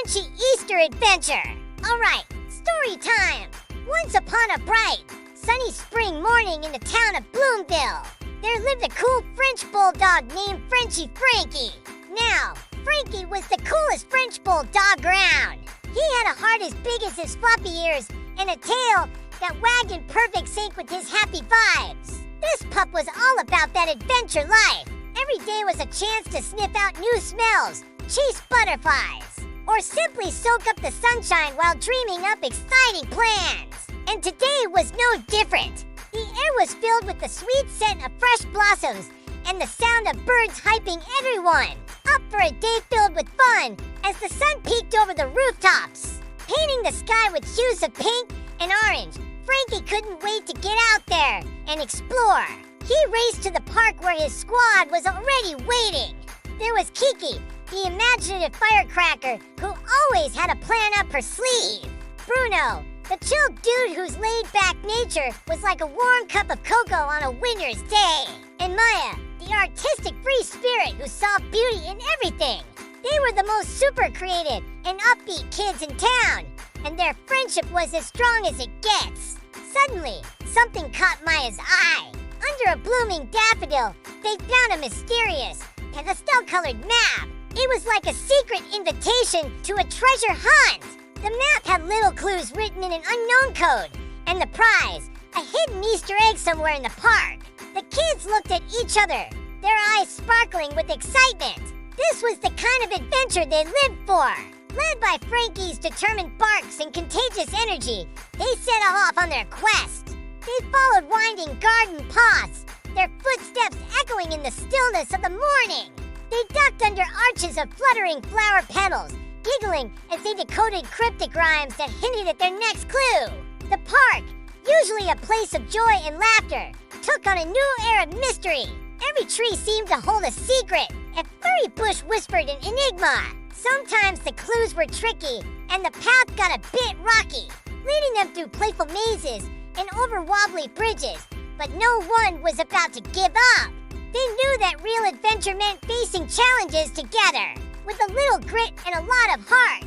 Frenchy Easter adventure. Alright, story time. Once upon a bright, sunny spring morning in the town of Bloomville, there lived a cool French bulldog named Frenchie Frankie. Now, Frankie was the coolest French bulldog around. He had a heart as big as his floppy ears and a tail that wagged in perfect sync with his happy vibes. This pup was all about that adventure life. Every day was a chance to sniff out new smells, chase butterflies, or simply soak up the sunshine while dreaming up exciting plans. And today was no different. The air was filled with the sweet scent of fresh blossoms and the sound of birds hyping everyone up for a day filled with fun as the sun peeked over the rooftops, painting the sky with hues of pink and orange. Frankie couldn't wait to get out there and explore. He raced to the park where his squad was already waiting. There was Kiki, the imaginative firecracker who always had a plan up her sleeve. Bruno, the chill dude whose laid-back nature was like a warm cup of cocoa on a winter's day. And Maya, the artistic free spirit who saw beauty in everything. They were the most super creative and upbeat kids in town, and their friendship was as strong as it gets. Suddenly, something caught Maya's eye. Under a blooming daffodil, they found a mysterious, pastel-colored map. It was like a secret invitation to a treasure hunt. The map had little clues written in an unknown code, and the prize, a hidden Easter egg somewhere in the park. The kids looked at each other, their eyes sparkling with excitement. This was the kind of adventure they lived for. Led by Frankie's determined barks and contagious energy, they set off on their quest. They followed winding garden paths, their footsteps echoing in the stillness of the morning. They ducked under arches of fluttering flower petals, giggling as they decoded cryptic rhymes that hinted at their next clue. The park, usually a place of joy and laughter, took on a new air of mystery. Every tree seemed to hold a secret. A furry bush whispered an enigma. Sometimes the clues were tricky, and the path got a bit rocky, leading them through playful mazes and over wobbly bridges. But no one was about to give up. They knew that real adventure meant facing challenges together, with a little grit and a lot of heart.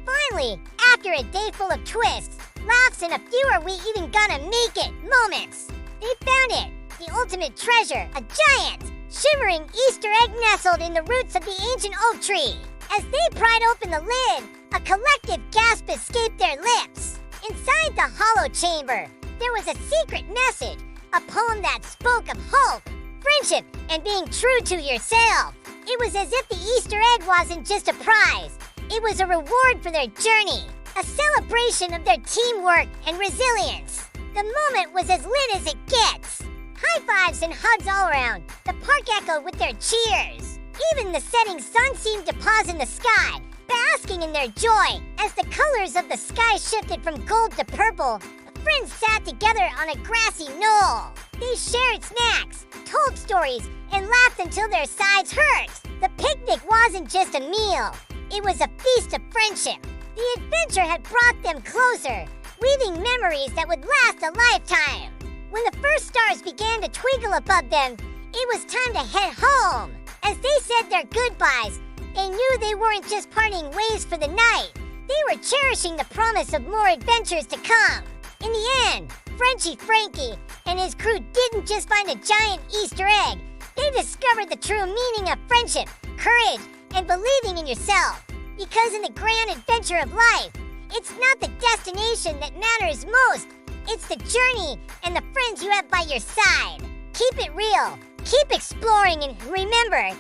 Finally, after a day full of twists, laughs, and a few "are we even gonna make it" moments, they found it, the ultimate treasure, a giant, shimmering Easter egg nestled in the roots of the ancient oak tree. As they pried open the lid, a collective gasp escaped their lips. Inside the hollow chamber, there was a secret message, a poem that spoke of hope, friendship, and being true to yourself. It was as if the Easter egg wasn't just a prize. It was a reward for their journey, a celebration of their teamwork and resilience. The moment was as lit as it gets. High fives and hugs all around. The park echoed with their cheers. Even the setting sun seemed to pause in the sky, basking in their joy. As the colors of the sky shifted from gold to purple, the friends sat together on a grassy knoll. They shared snacks, told stories, and laughed until their sides hurt. The picnic wasn't just a meal. It was a feast of friendship. The adventure had brought them closer, weaving memories that would last a lifetime. When the first stars began to twinkle above them, it was time to head home. As they said their goodbyes, they knew they weren't just parting ways for the night. They were cherishing the promise of more adventures to come. In the end, Frenchie Frankie and his crew didn't just find a giant Easter egg. They discovered the true meaning of friendship, courage, and believing in yourself. Because in the grand adventure of life, it's not the destination that matters most. It's the journey and the friends you have by your side. Keep it real, keep exploring, and remember,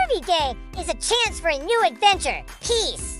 every day is a chance for a new adventure. Peace.